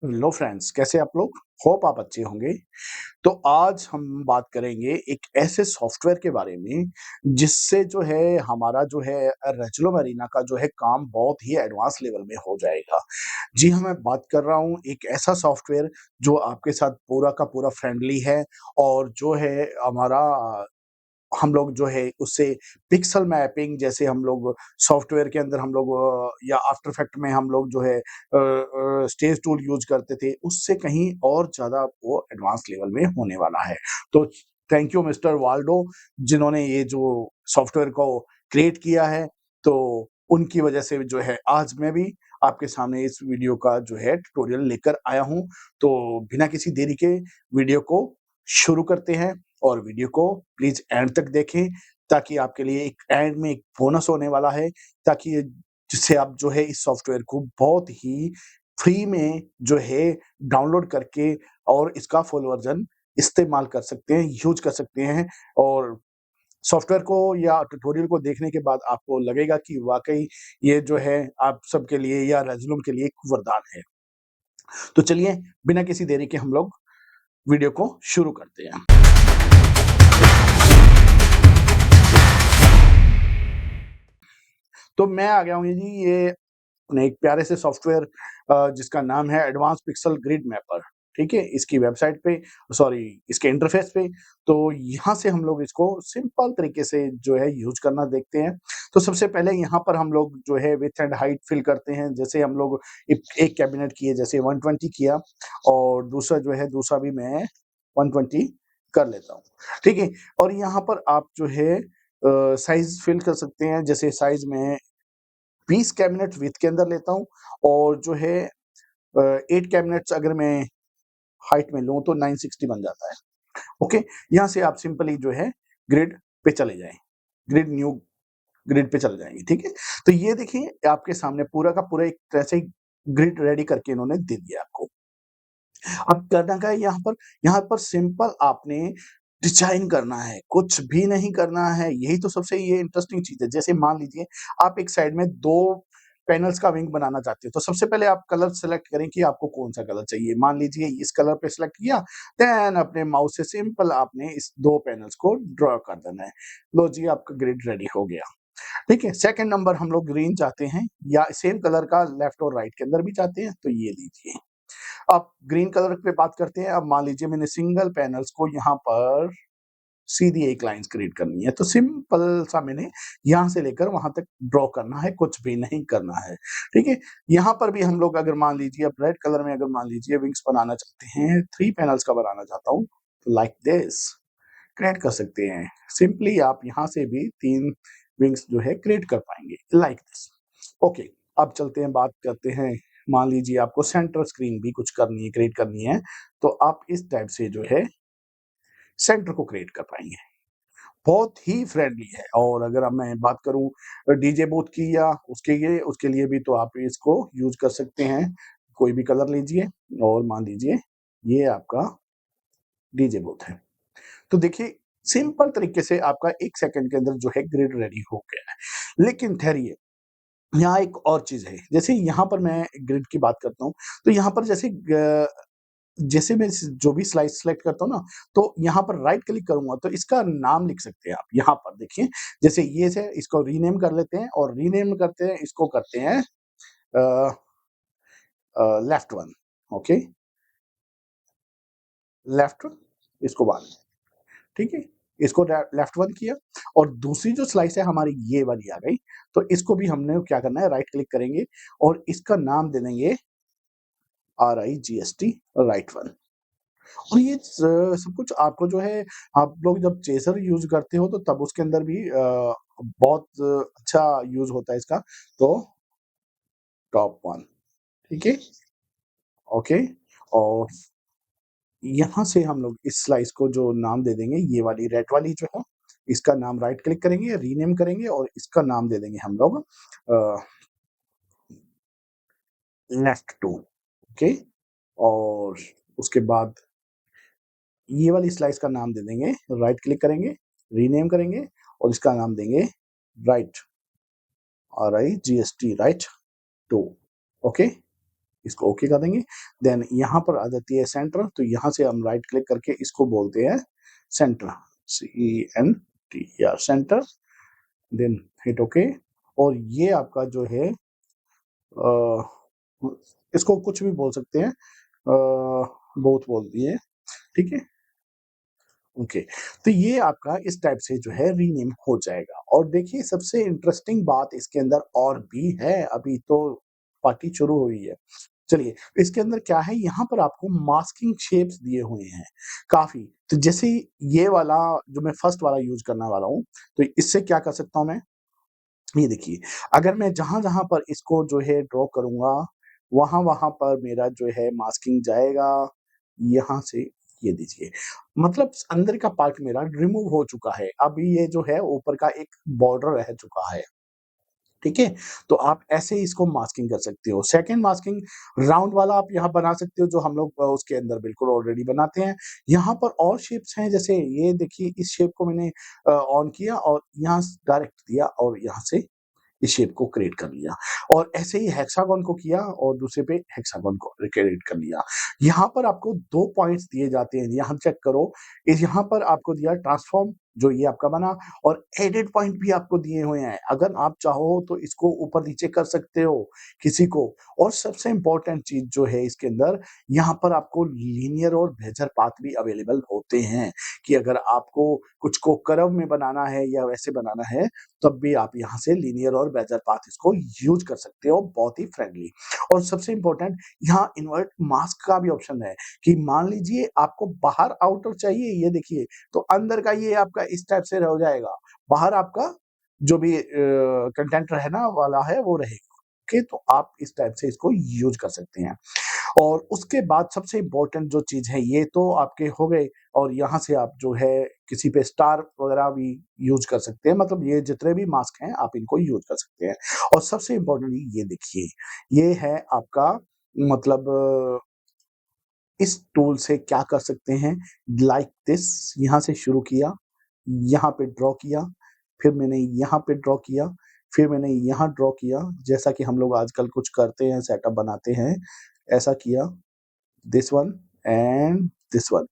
Hello friends, कैसे आप लोग? होप आप अच्छे होंगे। तो आज हम बात करेंगे एक ऐसे सॉफ्टवेयर के बारे में जिससे जो है हमारा जो है रेज़्यूमे अरीना का जो है काम बहुत ही एडवांस लेवल में हो जाएगा। जी हाँ, मैं बात कर रहा हूँ एक ऐसा सॉफ्टवेयर जो आपके साथ पूरा का पूरा फ्रेंडली है और जो है हमारा हम लोग जो है उससे पिक्सल मैपिंग जैसे हम लोग सॉफ्टवेयर के अंदर हम लोग या आफ्टर इफेक्ट में हम लोग जो है स्टेज टूल यूज़ करते थे, उससे कहीं और ज़्यादा वो एडवांस लेवल में होने वाला है। तो थैंक यू मिस्टर वाल्डो जिन्होंने ये जो सॉफ्टवेयर को क्रिएट किया है, तो उनकी वजह से जो है आज मैं भी आपके सामने इस वीडियो का जो है ट्यूटोरियल लेकर आया हूँ। तो बिना किसी देरी के वीडियो को शुरू करते हैं। और वीडियो को प्लीज़ एंड तक देखें ताकि आपके लिए एक एंड में एक बोनस होने वाला है ताकि जिससे आप जो है इस सॉफ्टवेयर को बहुत ही फ्री में जो है डाउनलोड करके और इसका फुल वर्ज़न इस्तेमाल कर सकते हैं, यूज़ कर सकते हैं और सॉफ्टवेयर को या ट्यूटोरियल को देखने के बाद आपको लगेगा कि वाक़ई ये जो है आप सबके लिए या रेज़्यूमे के लिए एक वरदान है। तो चलिए बिना किसी देरी के हम लोग वीडियो को शुरू करते हैं। तो मैं आ गया हूँ जी ये अपने एक प्यारे से सॉफ्टवेयर जिसका नाम है एडवांस पिक्सल ग्रिड मैपर, ठीक है? इसकी वेबसाइट पे सॉरी इसके इंटरफ़ेस पे, तो यहाँ से हम लोग इसको सिंपल तरीके से जो है यूज़ करना देखते हैं। तो सबसे पहले यहाँ पर हम लोग जो है विड्थ एंड हाइट फ़िल करते हैं, जैसे हम लोग एक कैबिनेट की है जैसे 120 किया और दूसरा जो है दूसरा भी मैं 120 कर लेता हूँ, ठीक है? और यहाँ पर आप जो है साइज़ फ़िल कर सकते हैं, जैसे साइज़ में 20 कैबिनेट विड्थ के अंदर लेता हूँ और जो है 8 कैबिनेट्स अगर मैं हाइट में लूँ तो 960 बन जाता है। ओके? यहाँ से आप सिंपली जो है ग्रिड पे चले जाएँ। न्यू ग्रिड पे चले जाएँगे, ठीक है? तो ये देखिए आपके सामने पूरा का पूरा एक तरह से ग्रिड रेडी करके इन्होंने दे दिया आपको। अब करना क्या है यहाँ पर सिंपल आपने डिज़ाइन करना है, कुछ भी नहीं करना है, यही तो सबसे ये इंटरेस्टिंग चीज़ है। जैसे मान लीजिए आप एक साइड में 2 पैनल्स का विंग बनाना चाहते हो, तो सबसे पहले आप कलर सेलेक्ट करें कि आपको कौन-सा कलर चाहिए। मान लीजिए इस कलर पे सेलेक्ट किया, देन अपने माउस से सिंपल आपने इस 2 पैनल्स को ड्रॉ कर देना है। लो जी आपका ग्रिड रेडी हो गया, ठीक है? सेकंड नंबर हम लोग ग्रीन चाहते हैं या सेम कलर का लेफ्ट और राइट के अंदर भी चाहते हैं, तो ये लीजिए। अब ग्रीन कलर पे बात करते हैं। अब मान लीजिए मैंने सिंगल पैनल्स को यहाँ पर सीधी एक लाइन्स क्रिएट करनी है, तो सिंपल सा मैंने यहाँ से लेकर वहाँ तक ड्रॉ करना है, कुछ भी नहीं करना है, ठीक है? यहाँ पर भी हम लोग अगर मान लीजिए अब रेड कलर में अगर मान लीजिए विंग्स बनाना चाहते हैं, 3 पैनल्स का बनाना चाहता हूँ, तो लाइक दिस क्रिएट कर सकते हैं। सिंपली आप यहाँ से भी 3 विंग्स जो है क्रिएट कर पाएँगे, लाइक दिस। ओके, अब चलते हैं बात करते हैं मान लीजिए आपको सेंटर स्क्रीन भी कुछ करनी है, क्रिएट करनी है, तो आप इस टाइप से जो है सेंटर को क्रिएट कर पाएँगे। बहुत ही फ्रेंडली है और अगर अब मैं बात करूँ डीजे बूथ की या उसके लिए भी तो आप इसको यूज़ कर सकते हैं। कोई भी कलर लीजिए और मान लीजिए ये आपका डीजे बूथ है। तो देखिए सिंपल तरीके से आपका 1 सेकंड के अंदर जो है ग्रिड रेडी हो गया है। लेकिन ठहरिए, यहाँ एक और चीज़ है, जैसे यहाँ पर मैं ग्रिड की बात करता हूँ, तो यहाँ पर जैसे मैं जो भी स्लाइस सेलेक्ट करता हूँ ना, तो यहाँ पर राइट क्लिक करूँगा तो इसका नाम लिख सकते हैं आप। यहाँ पर देखिए, जैसे ये है इसको रीनेम कर लेते हैं और रीनेम करते हैं इसको करते हैं अ लेफ्ट वन ओके, लेफ्ट इसको 1 ठीक है? इसको लेफ्ट वन किया और दूसरी जो स्लाइस है हमारी ये वाली आ गई, तो इसको भी हमने क्या करना है राइट क्लिक करेंगे और इसका नाम दे देंगे RIGST राइट वन। और ये सब कुछ आपको जो है आप लोग जब चेज़र यूज़ करते हो तो तब उसके अंदर भी बहुत अच्छा यूज़ होता है इसका, तो टॉप 1 ठीक है? ओके और यहाँ से हम लोग इस स्लाइस को जो नाम दे देंगे ये वाली रेड वाली जो है, इसका नाम राइट क्लिक करेंगे, रीनेम करेंगे और इसका नाम दे देंगे हम लोग लेफ्ट 2 ओके? और उसके बाद ये वाली स्लाइस का नाम दे देंगे, राइट क्लिक करेंगे, रीनेम करेंगे और इसका नाम देंगे राइट RIGST राइट 2 ओके? इसको ओके कर देंगे। देन यहाँ पर आ जाती है सेंटर, तो यहाँ से हम राइट क्लिक करके इसको बोलते हैं centre, CENTR centre. Then hit okay. और ये आपका जो है इसको कुछ भी बोल सकते हैं, बोथ बोल दिए, ठीक है। ओके, तो ये आपका इस टाइप से जो है रीनेम हो जाएगा। और देखिए सबसे इंटरेस्टिंग बात इसके अंदर और भी है, अभी तो पार्टी शुरू हुई है। चलिए, इसके अंदर क्या है, यहाँ पर आपको मास्किंग शेप्स दिए हुए हैं काफ़ी। तो जैसे ये वाला जो मैं फर्स्ट वाला यूज़ करने वाला हूँ, तो इससे क्या कर सकता हूँ मैं, ये देखिए, अगर मैं जहाँ-जहाँ पर इसको जो है ड्रॉ करूँगा, वहाँ-वहाँ पर मेरा जो है मास्किंग जाएगा, यहाँ से ये देखिए, मतलब अंदर का पार्ट मेरा रिमूव हो चुका है। अभी ये जो है ऊपर का एक बॉर्डर रह चुका है। ठीक है? तो आप ऐसे ही इसको मास्किंग कर सकते हो। सेकंड मास्किंग राउंड वाला आप यहाँ बना सकते हो, जो हम लोग उसके अंदर बिल्कुल ऑलरेडी बनाते हैं। यहाँ पर और शेप्स हैं, जैसे ये देखिए, इस शेप को मैंने ऑन किया और यहाँ स डायरेक्ट दिया और यहाँ से इस शेप को क्रिएट कर लिया। और ऐसे ही हेक्सागन को किया और दूसरे पे हेक्सागन को क्रिएट कर लिया। यहाँ पर आपको 2 पॉइंट्स दिए जाते हैं, यहाँ चेक करो। यहाँ पर आपको दिया ट्रांसफॉर्म, जो ये आपका बना, और एडेड पॉइंट भी आपको दिए हुए हैं। अगर आप चाहो तो इसको ऊपर-नीचे कर सकते हो किसी को। और सबसे इम्पोर्टेंट चीज़ जो है इसके अंदर, यहाँ पर आपको लीनियर और बेज़ियर पाथ भी अवेलेबल होते हैं, कि अगर आपको कुछ को कर्व में बनाना है या वैसे बनाना है, तब भी आप यहाँ से लीनियर और बेज़ियर पाथ इसको यूज़ कर सकते हो, बहुत ही फ्रेंडली। और सबसे इम्पोर्टेंट, यहाँ इन्वर्ट मास्क का भी ऑप्शन है, कि मान लीजिए आपको बाहर आउटर चाहिए, ये देखिए, तो अंदर का ये आपका इस टाइप से रह जाएगा। बाहर आपका जो भी कंटेंट रहना वाला है वो रहेगा। ओके, तो आप इस टाइप से इसको यूज़ कर सकते हैं। और उसके बाद सबसे इम्पोर्टेंट जो चीज़ है, ये तो आपके हो गए। और यहाँ से आप जो है किसी पे स्टार वगैरह भी यूज़ कर सकते हैं, मतलब ये जितने भी मास्क हैं आप इनको यूज़ कर सकते हैं। और सबसे इम्पोर्टेंटली ये देखिए, ये है आपका, मतलब इस टूल से क्या कर सकते हैं, लाइक दिस, यहाँ से शुरू किया, यहाँ पे ड्रॉ किया, फिर मैंने यहाँ पे ड्रॉ किया, फिर मैंने यहाँ ड्रॉ किया, जैसा कि हम लोग आजकल कुछ करते हैं, सेटअप बनाते हैं, ऐसा किया, this one and this one.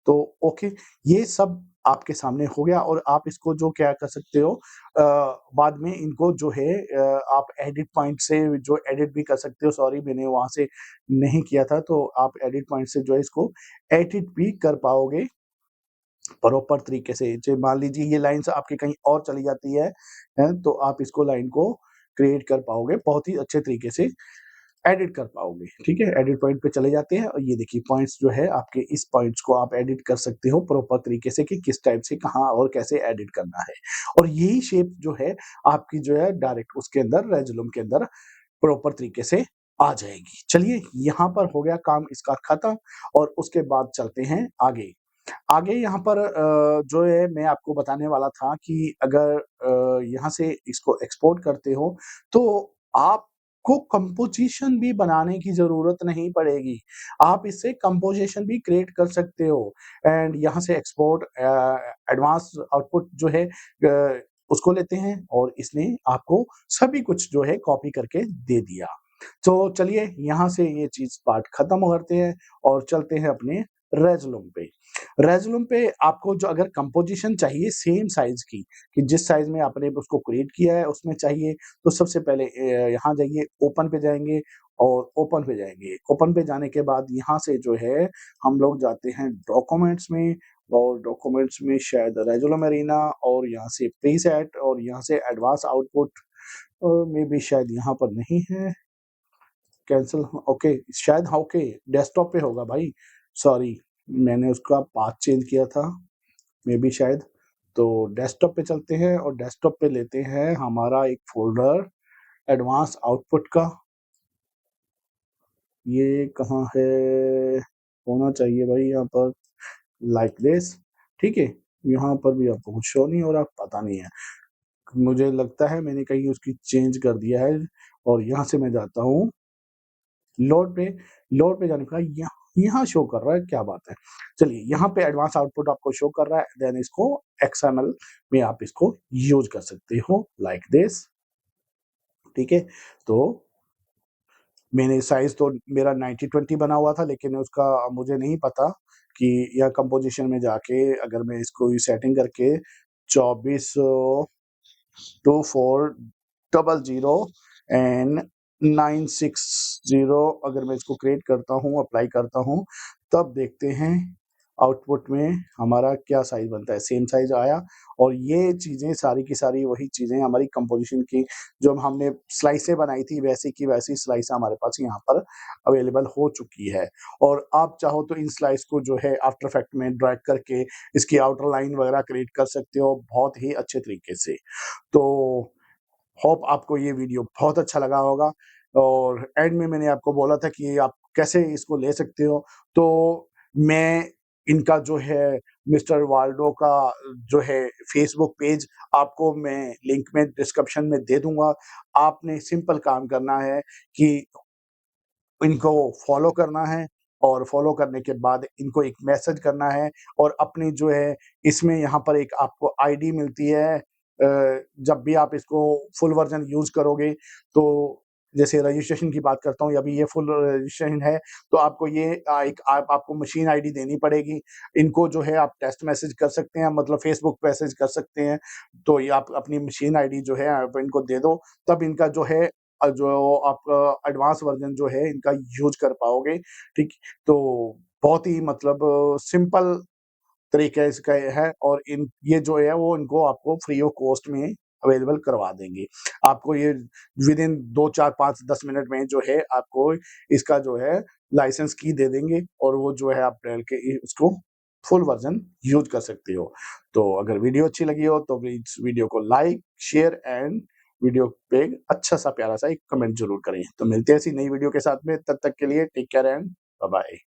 तो ओके, ये सब आपके सामने हो गया। और आप इसको जो क्या कर सकते हो, बाद में इनको जो है आप एडिट पॉइंट से जो एडिट भी कर सकते हो। सॉरी, मैंने वहाँ से नहीं किया था, तो आप एडिट पॉइंट से जो है इसको एडिट भी कर पाओगे प्रॉपर तरीके से। जो मान लीजिए ये लाइन्स आपकी कहीं और चली जाती है, तो आप इसको लाइन को क्रिएट कर पाओगे, बहुत ही अच्छे तरीके से एडिट कर पाओगे, ठीक है? एडिट पॉइंट पे चले जाते हैं और ये देखिए पॉइंट्स जो है आपके, इस पॉइंट्स को आप एडिट कर सकते हो प्रॉपर तरीके से, कि किस टाइप से कहाँ और कैसे एडिट करना है। और यही शेप जो है आपकी जो है डायरेक्ट उसके अंदर रेज़ोलूम के अंदर प्रॉपर तरीके से आ जाएगी। चलिए, यहाँ पर हो गया काम इसका खत्म। और उसके बाद चलते हैं आगे। आगे यहाँ पर जो है मैं आपको बताने वाला था कि अगर यहाँ से इसको एक्सपोर्ट करते हो, तो आपको कंपोज़िशन भी बनाने की ज़रूरत नहीं पड़ेगी। आप इससे कंपोज़िशन भी क्रिएट कर सकते हो। एंड यहाँ से एक्सपोर्ट एडवांस आउटपुट जो है, उसको लेते हैं और इसने आपको सभी कुछ जो है कॉपी करके दे दिया। तो चलिए, यहाँ से ये चीज़ पार्ट खत्म करते हैं और चलते हैं अपने रेज़ोलूम पे। रेज़ोलूम पे आपको जो अगर कंपोज़िशन चाहिए सेम साइज़ की, कि जिस साइज़ में आपने उसको क्रिएट किया है उसमें चाहिए, तो सबसे पहले यहाँ जाइए, ओपन पे जाएँगे और ओपन पे जाएँगे। ओपन पे जाने के बाद यहाँ से जो है हम लोग जाते हैं डॉक्यूमेंट्स में, और डॉक्यूमेंट्स में शायद रेज़ोलूम एरिना, और यहाँ से प्रीसेट, और यहाँ से एडवांस आउटपुट, मे बी शायद यहाँ पर नहीं है। कैंसल, ओके, शायद, हाँ, ओके, डेस्कटॉप पे होगा भाई, सॉरी, मैंने उसका पाथ चेंज किया था, मे बी शायद। तो डेस्कटॉप पे चलते हैं और डेस्कटॉप पे लेते हैं हमारा एक फ़ोल्डर एडवांस आउटपुट का। ये कहाँ है? होना चाहिए भाई यहाँ पर, लाइक दिस, ठीक है? यहाँ पर भी आपको कुछ शो नहीं हो रहा, पता नहीं है। मुझे लगता है मैंने कहीं उसकी चेंज कर दिया है। और यहाँ से मैं जाता हूँ लोड पे। लोड पे जाने के बाद यहाँ शो कर रहा है, क्या बात है। चलिए, यहाँ पे एडवांस आउटपुट आपको शो कर रहा है, देन इसको एक्सएमएल में आप इसको यूज़ कर सकते हो लाइक दिस, ठीक है? तो मैंने साइज़ तो मेरा 90-20 बना हुआ था, लेकिन उसका मुझे नहीं पता कि यह कंपोज़िशन में जाके अगर मैं इसको सेटिंग करके 24 2400 एंड 960 अगर मैं इसको क्रिएट करता हूँ, अप्लाई करता हूँ, तब देखते हैं आउटपुट में हमारा क्या साइज़ बनता है। सेम साइज़ आया और ये चीज़ें सारी की सारी वही चीज़ें हमारी कंपोज़िशन की जो हमने स्लाइसें बनाई थी, वैसी की वैसी स्लाइस हमारे पास यहाँ पर अवेलेबल हो चुकी है। और आप चाहो तो इन स्लाइस को जो है आफ्टर इफेक्ट में ड्रैग करके इसकी आउटर लाइन वगैरह क्रिएट कर सकते हो बहुत ही अच्छे तरीके से। तो होप आपको ये वीडियो बहुत अच्छा लगा होगा और एंड में मैंने आपको बोला था कि आप कैसे इसको ले सकते हो, तो मैं इनका जो है मिस्टर वाल्डो का जो है फेसबुक पेज आपको मैं लिंक में डिस्क्रिप्शन में दे दूँगा। आपने सिंपल काम करना है कि इनको फॉलो करना है और फॉलो करने के बाद इनको एक मैसेज करना है और अपनी जो है इसमें यहाँ पर एक आपको आईडी मिलती है जब भी आप इसको फुल वर्ज़न यूज़ करोगे तो जैसे रजिस्ट्रेशन की बात करता हूँ अभी ये फुल रजिस्ट्रेशन है, तो आपको ये एक आप आपको मशीन आईडी देनी पड़ेगी। इनको जो है आप टेक्स्ट मैसेज कर सकते हैं मतलब फ़ेसबुक मैसेज कर सकते हैं। तो ये आप अपनी मशीन आईडी जो है आप इनको दे दो, तब इनका जो है जो आपका एडवांस वर्ज़न जो है इनका यूज़ कर पाओगे, ठीक? तो बहुत ही मतलब सिंपल तरीका इसका ये है और इन ये जो है वो इनको आपको फ्री ऑफ कॉस्ट में अवेलेबल करवा देंगे। आपको ये विदिन 2, 4, 5, 10 मिनट में जो है आपको इसका जो है लाइसेंस की दे देंगे और वो जो है आप डाल के इसको फुल वर्ज़न यूज़ कर सकते हो। तो अगर वीडियो अच्छी लगी हो तो प्लीज़ वीडियो को लाइक, शेयर एंड वीडियो पे अच्छा-सा प्यारा-सा एक कमेंट ज़रूर करें। तो मिलते हैं ऐसी नई वीडियो के साथ में, तब तक के लिए टेक केयर एंड बाय-बाय।